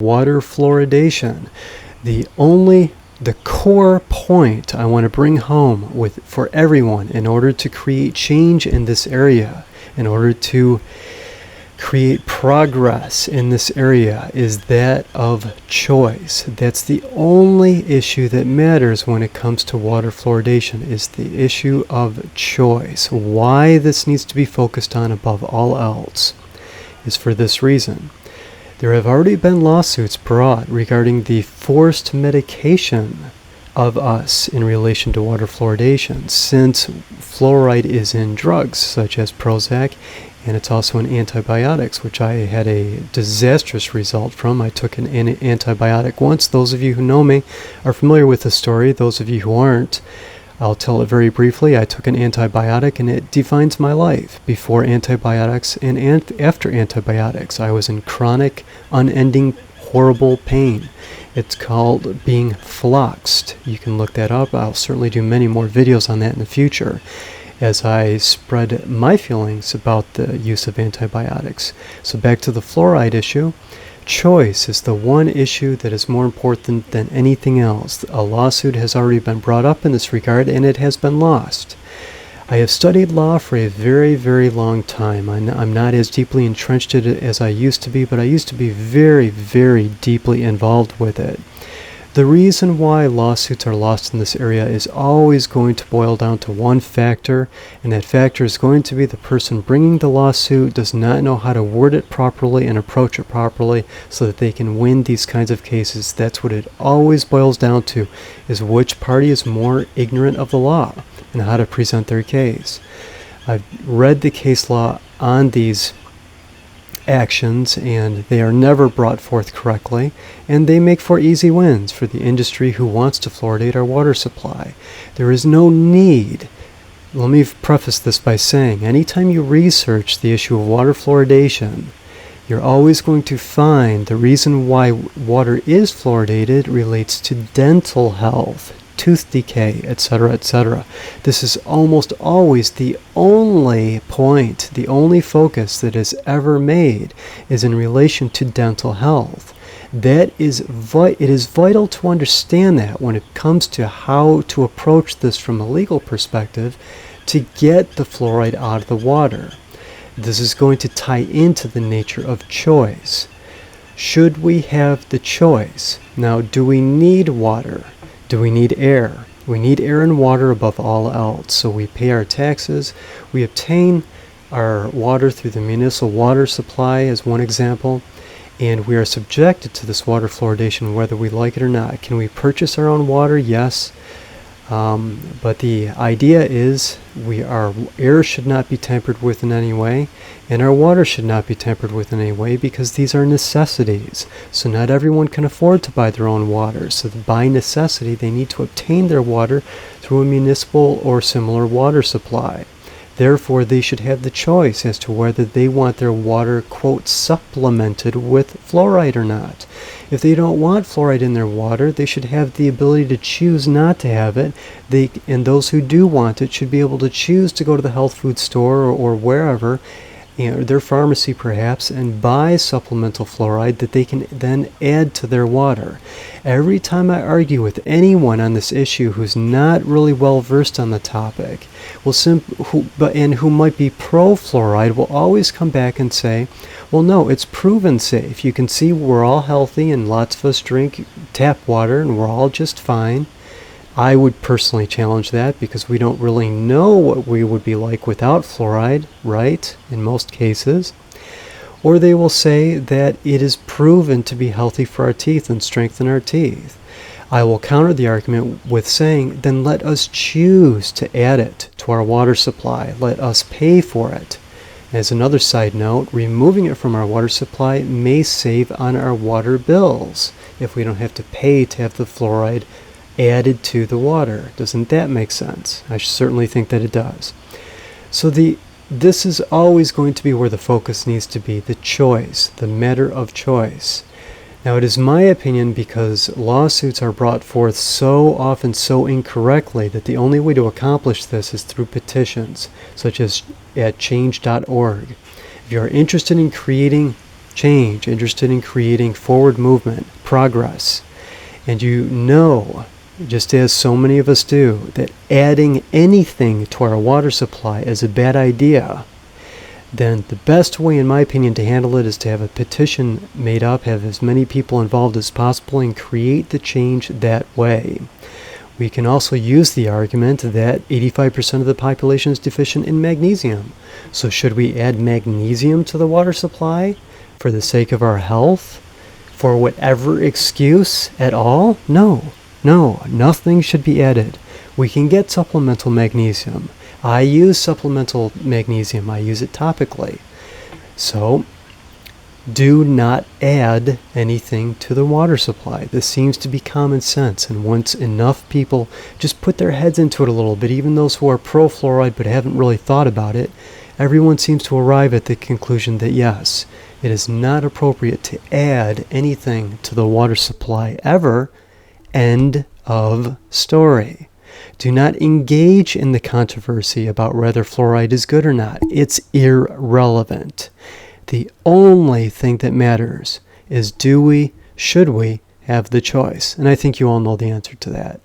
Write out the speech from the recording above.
water fluoridation. The core point I want to bring home for everyone in order to create change in this area, in order to create progress in this area, is that of choice. That's the only issue that matters when it comes to water fluoridation, is the issue of choice. Why this needs to be focused on above all else is for this reason. There have already been lawsuits brought regarding the forced medication of us in relation to water fluoridation, since fluoride is in drugs such as Prozac, and it's also in antibiotics, which I had a disastrous result from. I took an antibiotic once. Those of you who know me are familiar with the story. Those of you who aren't, I'll tell it very briefly. I took an antibiotic and it defines my life. Before antibiotics and after antibiotics, I was in chronic, unending, horrible pain. It's called being fluxed. You can look that up. I'll certainly do many more videos on that in the future as I spread my feelings about the use of antibiotics. So back to the fluoride issue. Choice is the one issue that is more important than anything else. A lawsuit has already been brought up in this regard, and it has been lost. I have studied law for a very, very long time. I'm not as deeply entrenched in it as I used to be, but I used to be very, very deeply involved with it. The reason why lawsuits are lost in this area is always going to boil down to one factor, and that factor is going to be the person bringing the lawsuit does not know how to word it properly and approach it properly so that they can win these kinds of cases. That's what it always boils down to, is which party is more ignorant of the law and how to present their case. I've read the case law on these actions, and they are never brought forth correctly, and they make for easy wins for the industry who wants to fluoridate our water supply. There is no need. Let me preface this by saying, anytime you research the issue of water fluoridation, you're always going to find the reason why water is fluoridated relates to dental health, tooth decay, etc., etc. This is almost always the only point, the only focus that is ever made is in relation to dental health. It is vital to understand that when it comes to how to approach this from a legal perspective to get the fluoride out of the water. This is going to tie into the nature of choice. Should we have the choice? Now, do we need water? Do we need air? We need air and water above all else. So we pay our taxes. We obtain our water through the municipal water supply as one example. And we are subjected to this water fluoridation whether we like it or not. Can we purchase our own water? Yes. But the idea is our air should not be tampered with in any way, and our water should not be tampered with in any way, because these are necessities. So not everyone can afford to buy their own water. So by necessity, they need to obtain their water through a municipal or similar water supply. Therefore, they should have the choice as to whether they want their water, quote, supplemented with fluoride or not. If they don't want fluoride in their water, they should have the ability to choose not to have it. And those who do want it should be able to choose to go to the health food store or wherever, their pharmacy perhaps, and buy supplemental fluoride that they can then add to their water. Every time I argue with anyone on this issue who's not really well versed on the topic, who might be pro-fluoride, will always come back and say, well, no, it's proven safe. You can see we're all healthy and lots of us drink tap water and we're all just fine. I would personally challenge that because we don't really know what we would be like without fluoride, right, in most cases. Or they will say that it is proven to be healthy for our teeth and strengthen our teeth. I will counter the argument with saying, then let us choose to add it to our water supply. Let us pay for it. As another side note, removing it from our water supply may save on our water bills if we don't have to pay to have the fluoride added to the water. Doesn't that make sense? I certainly think that it does. So this is always going to be where the focus needs to be, the choice, the matter of choice. Now, it is my opinion, because lawsuits are brought forth so often so incorrectly, that the only way to accomplish this is through petitions, such as at change.org. If you are interested in creating change, interested in creating forward movement, progress, and you know, just as so many of us do, that adding anything to our water supply is a bad idea, then the best way, in my opinion, to handle it is to have a petition made up, have as many people involved as possible, and create the change that way. We can also use the argument that 85% of the population is deficient in magnesium. So should we add magnesium to the water supply for the sake of our health? For whatever excuse at all? No, nothing should be added. We can get supplemental magnesium. I use supplemental magnesium. I use it topically. So do not add anything to the water supply. This seems to be common sense, and once enough people just put their heads into it a little bit, even those who are pro-fluoride but haven't really thought about it, everyone seems to arrive at the conclusion that yes, it is not appropriate to add anything to the water supply ever. End of story. Do not engage in the controversy about whether fluoride is good or not. It's irrelevant. The only thing that matters is should we have the choice? And I think you all know the answer to that.